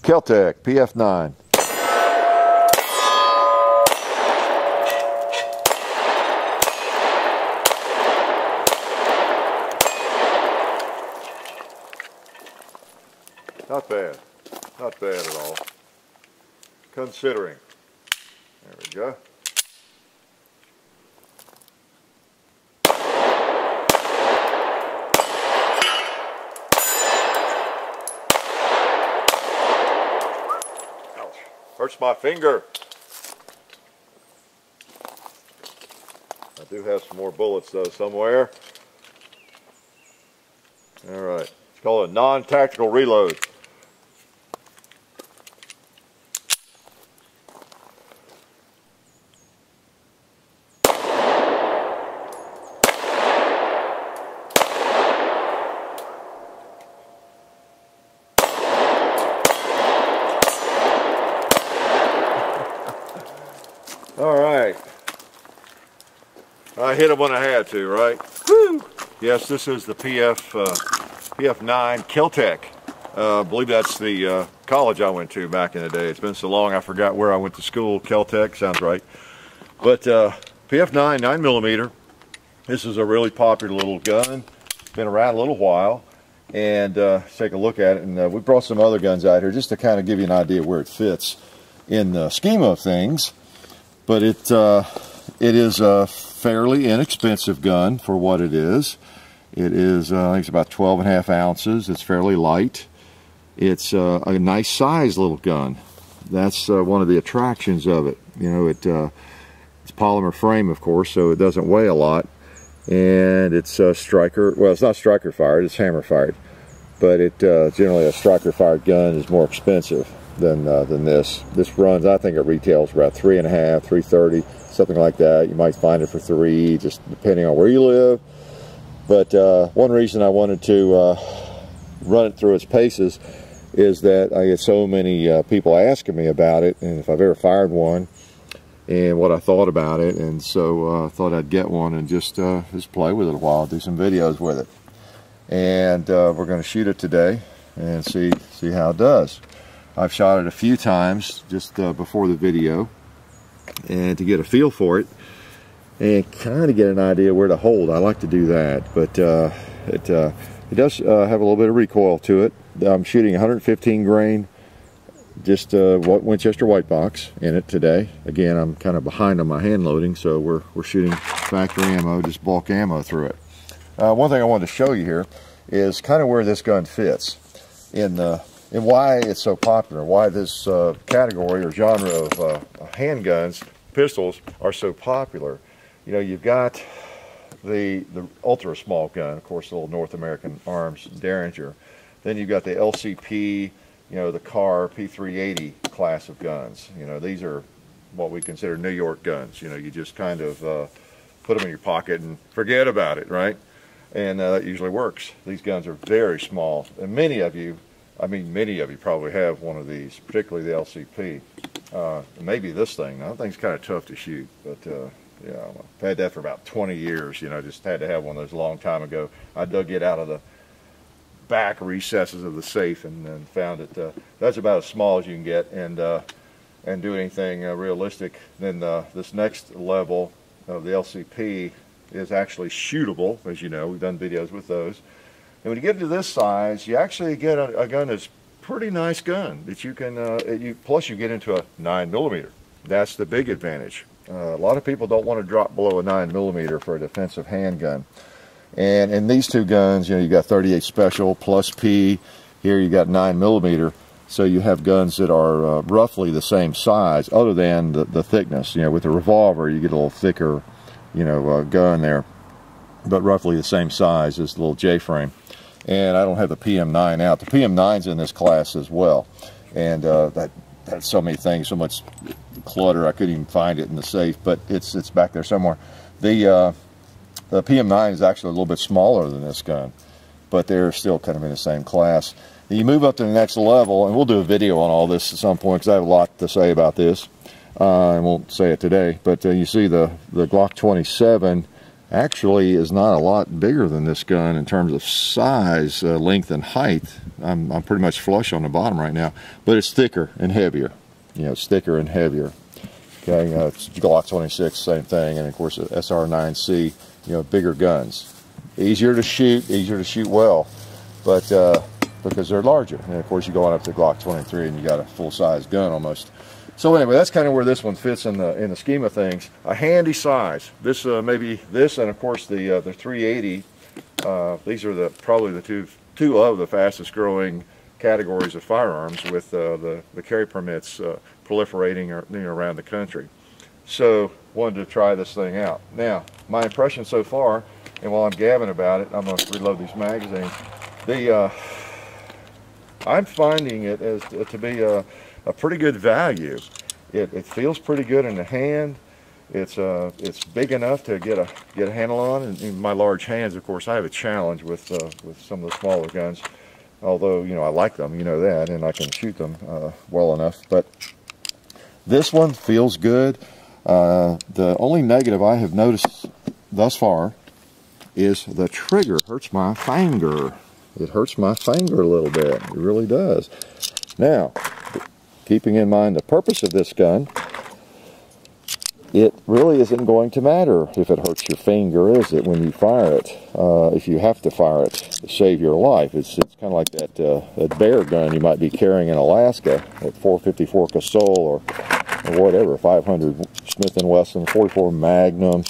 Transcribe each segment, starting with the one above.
Kel-Tec PF9. Not bad. Not bad at all. Considering. There we go. Ouch. Hurts my finger. I do have some more bullets though somewhere. Alright. It's called a non-tactical reload. All right, I hit him when I had to, right? Woo! Yes, this is the PF9 Kel-Tec. I believe that's the college I went to back in the day. It's been so long I forgot where I went to school. Kel-Tec sounds right. But PF9 9mm. This is a really popular little gun. It's been around a little while. And let's take a look at it. And we brought some other guns out here just to kind of give you an idea where it fits in the scheme of things. But it is a fairly inexpensive gun for what it is. It is, I think it's about 12.5 ounces. It's fairly light. It's a nice sized little gun. That's one of the attractions of it. You know, it's polymer frame, of course, so it doesn't weigh a lot. And it's striker, well, it's not striker fired, it's hammer fired. But it generally a striker fired gun is more expensive than this. This runs, I think it retails about $3.5, $3.30, something like that. You might find it for $3, just depending on where you live. But one reason I wanted to run it through its paces is that I get so many people asking me about it and if I've ever fired one and what I thought about it, and so I thought I'd get one and just play with it a while, do some videos with it. And we're going to shoot it today and see how it does. I've shot it a few times just before the video and to get a feel for it and kind of get an idea where to hold. I like to do that, but it does have a little bit of recoil to it. I'm shooting 115 grain, just Winchester white box in it today. Again, I'm kind of behind on my hand loading, so we're shooting factory ammo, just bulk ammo through it. One thing I wanted to show you here is kind of where this gun fits in and why it's so popular, why this category or genre of handguns, pistols, are so popular. You know, you've got the ultra small gun, of course, the little North American Arms Derringer. Then you've got the LCP, you know, the CAR P380 class of guns. You know, these are what we consider New York guns. You know, you just kind of put them in your pocket and forget about it, right? And that usually works. These guns are very small, and many of you probably have one of these, particularly the LCP. Maybe this thing. That thing's kind of tough to shoot, but yeah, I've had that for about 20 years. You know, just had to have one of those a long time ago. I dug it out of the back recesses of the safe and found it. That's about as small as you can get, and do anything realistic. Then this next level of the LCP is actually shootable, as you know. We've done videos with those. And when you get to this size, you actually get a gun that's pretty nice gun that you can, plus you get into a 9mm. That's the big advantage. A lot of people don't want to drop below a 9mm for a defensive handgun. And in these two guns, you know, you got 38 Special plus P. Here you got 9mm. So you have guns that are roughly the same size, other than the thickness. You know, with the revolver, you get a little thicker, you know, gun there, but roughly the same size as the little J-frame. And I don't have the PM9 out. The PM9's in this class as well, and that had so many things, so much clutter, I couldn't even find it in the safe, but it's back there somewhere. The PM9 is actually a little bit smaller than this gun, but they're still kind of in the same class. And you move up to the next level, and we'll do a video on all this at some point because I have a lot to say about this. I won't say it today, but you see the Glock 27 actually is not a lot bigger than this gun in terms of size, length, and height. I'm pretty much flush on the bottom right now, but it's thicker and heavier. You know, it's thicker and heavier. Okay, it's Glock 26, same thing, and of course the SR9C. You know, bigger guns, easier to shoot well, but because they're larger. And of course, you go on up to Glock 23, and you got a full-size gun almost. So anyway, that's kind of where this one fits in the scheme of things. A handy size. This maybe this, and of course the 380. These are probably the two of the fastest growing categories of firearms, with the carry permits proliferating around the country. So wanted to try this thing out. Now, my impression so far, and while I'm gabbing about it, I'm going to reload these magazines. I'm finding it as to be a pretty good value. It feels pretty good in the hand. It's big enough to get a handle on. And in my large hands, of course, I have a challenge with some of the smaller guns. Although, you know, I like them, you know that, and I can shoot them well enough. But this one feels good. The only negative I have noticed thus far is the trigger hurts my finger. It hurts my finger a little bit. It really does. Now, keeping in mind the purpose of this gun, it really isn't going to matter if it hurts your finger, is it, when you fire it? If you have to fire it to save your life. It's kind of like that bear gun you might be carrying in Alaska, at 454 Casull or whatever, 500 Smith & Wesson, 44 Magnum,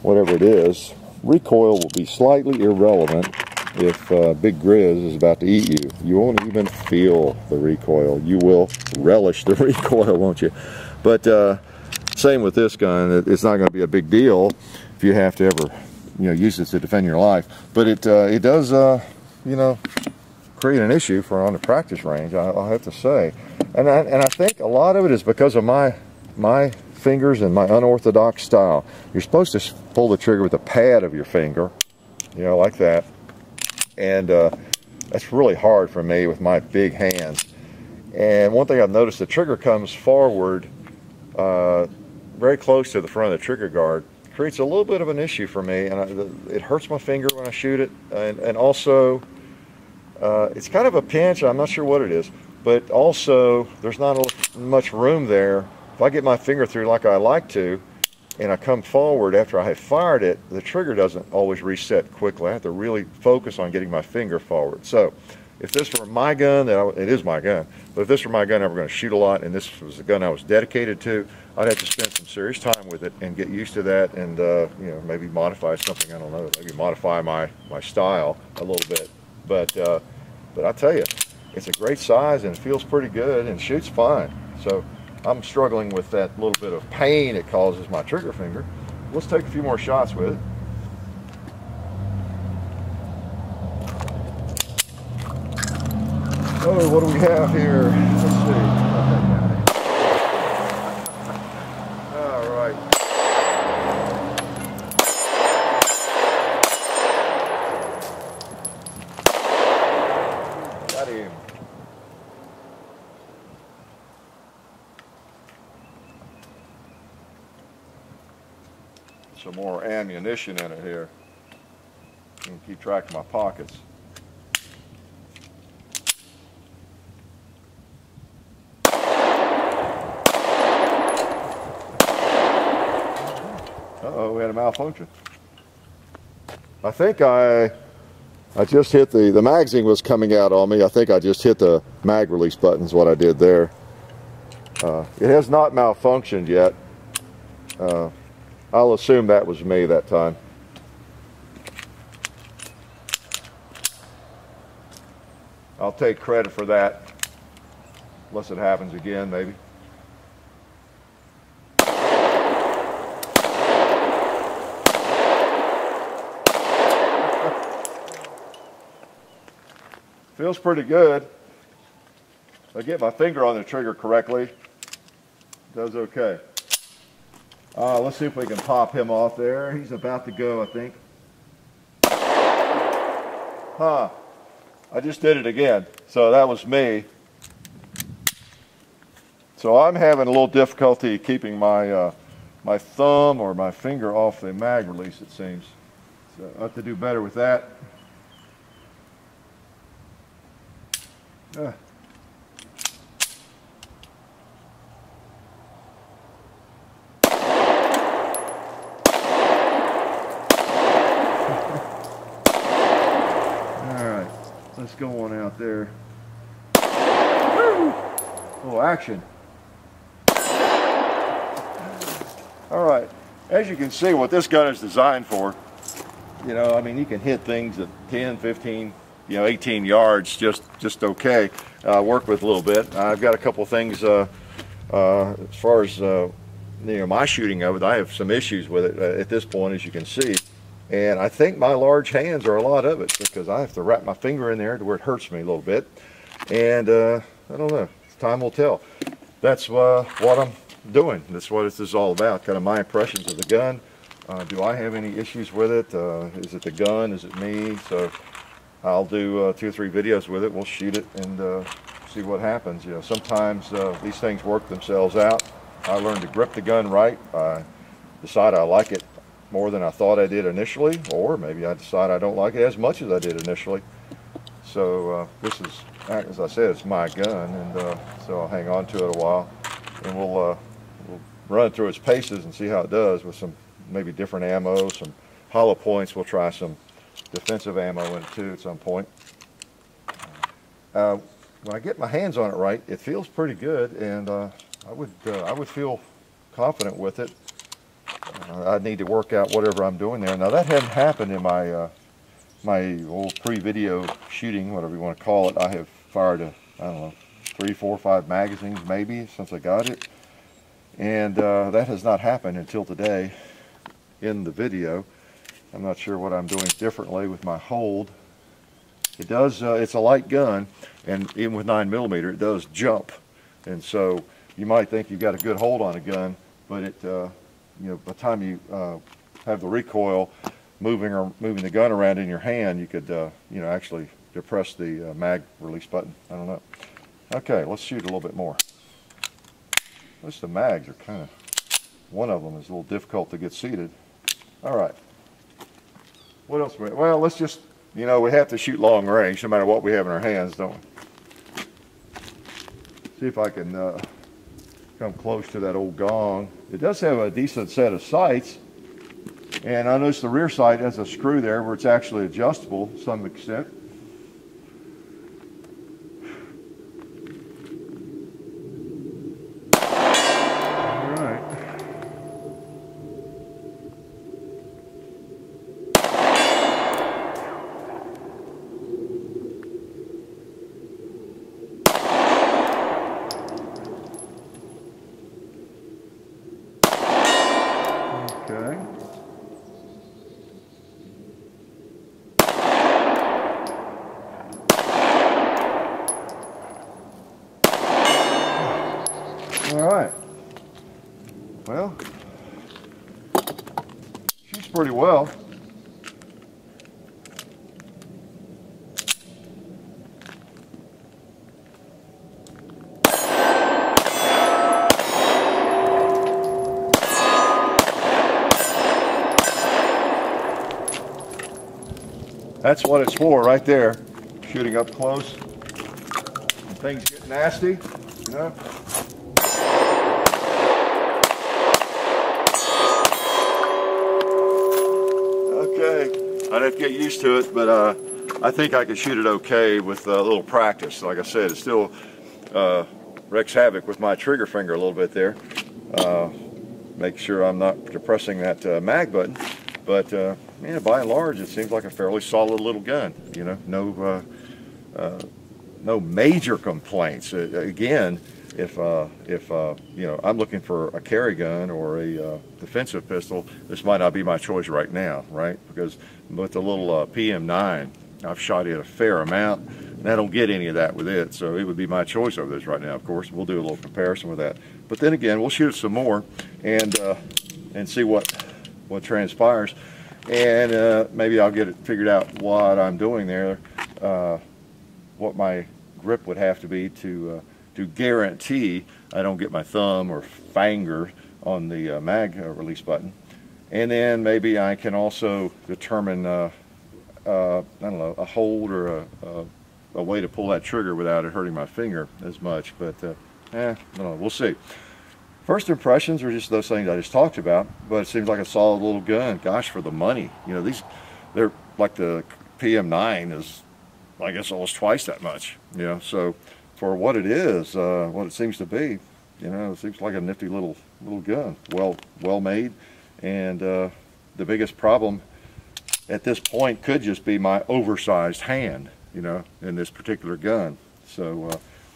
whatever it is. Recoil will be slightly irrelevant if Big Grizz is about to eat you. You won't even feel the recoil. You will relish the recoil, won't you? But same with this gun. It's not going to be a big deal if you have to ever, you know, use it to defend your life. But it does, you know, create an issue for on the practice range, I'll have to say. And I think a lot of it is because of my fingers and my unorthodox style. You're supposed to pull the trigger with the pad of your finger, you know, like that. And that's really hard for me with my big hands. And one thing I've noticed, the trigger comes forward very close to the front of the trigger guard. Creates a little bit of an issue for me, and it hurts my finger when I shoot it. And also, it's kind of a pinch. I'm not sure what it is, but also there's not much room there. If I get my finger through like I like to, and I come forward after I have fired it, the trigger doesn't always reset quickly. I have to really focus on getting my finger forward. So if this were my gun, it is my gun, but if this were my gun I were going to shoot a lot, and this was the gun I was dedicated to, I'd have to spend some serious time with it and get used to that, and you know, maybe modify something, I don't know, maybe modify my style a little bit. But I tell you, it's a great size and it feels pretty good and shoots fine. So I'm struggling with that little bit of pain it causes my trigger finger. Let's take a few more shots with it. Oh, what do we have here? Let's see. All right. Got him. Some more ammunition in it here. I can keep track of my pockets. Uh-oh, we had a malfunction. I think I just hit the magazine was coming out on me. I think I just hit the mag release button is what I did there. It has not malfunctioned yet. I'll assume that was me that time. I'll take credit for that, unless it happens again, maybe. Feels pretty good. If I get my finger on the trigger correctly, it does okay. Let's see if we can pop him off there. He's about to go, I think. Huh. I just did it again. So that was me. So I'm having a little difficulty keeping my my thumb or my finger off the mag release, it seems. So I have to do better with that. Alright, let's go on out there. Woo! A little action. Alright, as you can see, what this gun is designed for, you know, I mean, you can hit things at 10, 15, 18 yards just okay. Work with a little bit. I've got a couple things as far as my shooting of it. I have some issues with it at this point, as you can see, and I think my large hands are a lot of it, because I have to wrap my finger in there to where it hurts me a little bit, and I don't know. Time will tell. That's what I'm doing. That's what this is all about. Kind of my impressions of the gun. Do I have any issues with it? Is it the gun? Is it me? So I'll do 2 or 3 videos with it. We'll shoot it and see what happens. You know, sometimes these things work themselves out. I learned to grip the gun right. I decide I like it more than I thought I did initially, or maybe I decide I don't like it as much as I did initially. So this is, as I said, it's my gun, and so I'll hang on to it a while, and we'll run it through its paces and see how it does with some maybe different ammo, some hollow points. We'll try some defensive ammo in it too at some point. When I get my hands on it right, it feels pretty good, and I would feel confident with it. I need to work out whatever I'm doing there. Now, that hadn't happened in my my old pre-video shooting, whatever you want to call it. I have fired I don't know, 3, 4, 5 magazines maybe since I got it, and that has not happened until today in the video. I'm not sure what I'm doing differently with my hold. It does, it's a light gun, and even with 9mm, it does jump. And so you might think you've got a good hold on a gun, but it, by the time you have the recoil moving the gun around in your hand, you could, actually depress the mag release button. I don't know. Okay, let's shoot a little bit more. At least the mags are kind of, one of them is a little difficult to get seated. All right. What else? Well, let's just, we have to shoot long range no matter what we have in our hands, don't we? See if I can come close to that old gong. It does have a decent set of sights, and I noticed the rear sight has a screw there where it's actually adjustable to some extent. Okay. All right. Well, shoots pretty well. That's what it's for right there, shooting up close. When things get nasty, Okay, I'd have to get used to it, but I think I could shoot it okay with a little practice. Like I said, it still wreaks havoc with my trigger finger a little bit there. Make sure I'm not depressing that mag button. But by and large, it seems like a fairly solid little gun. No major complaints. Again, if I'm looking for a carry gun or a defensive pistol, this might not be my choice right now, right? Because with the little PM9, I've shot it a fair amount, and I don't get any of that with it. So it would be my choice over this right now. Of course, we'll do a little comparison with that. But then again, we'll shoot some more and see what transpires, and maybe I'll get it figured out what I'm doing there, what my grip would have to be to guarantee I don't get my thumb or finger on the mag release button. And then maybe I can also determine, I don't know, a hold or a way to pull that trigger without it hurting my finger as much. But I don't know, we'll see. First impressions are just those things I just talked about, but it seems like a solid little gun. Gosh, for the money, you know, they're like the PF9 is, I guess, almost twice that much, you know. So for what it is, what it seems to be, you know, it seems like a nifty little gun, well made. And the biggest problem at this point could just be my oversized hand, you know, in this particular gun. So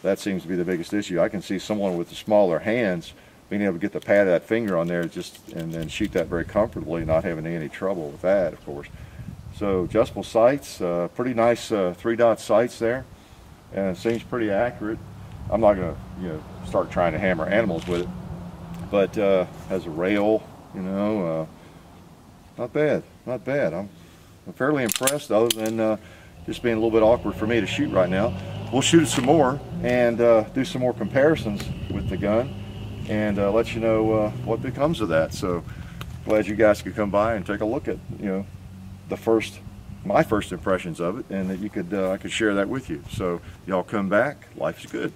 that seems to be the biggest issue. I can see someone with the smaller hands being able to get the pad of that finger on there and then shoot that very comfortably, not having any trouble with that, of course. So adjustable sights, pretty nice 3-dot sights there, and it seems pretty accurate. I'm not going to, you know, start trying to hammer animals with it, but has a rail, you know, not bad, not bad. I'm fairly impressed, other than just being a little bit awkward for me to shoot right now. We'll shoot it some more and do some more comparisons with the gun, and let you know what becomes of that. So glad you guys could come by and take a look at, you know, my first impressions of it, and that you could I could share that with you. So y'all come back. Life is good.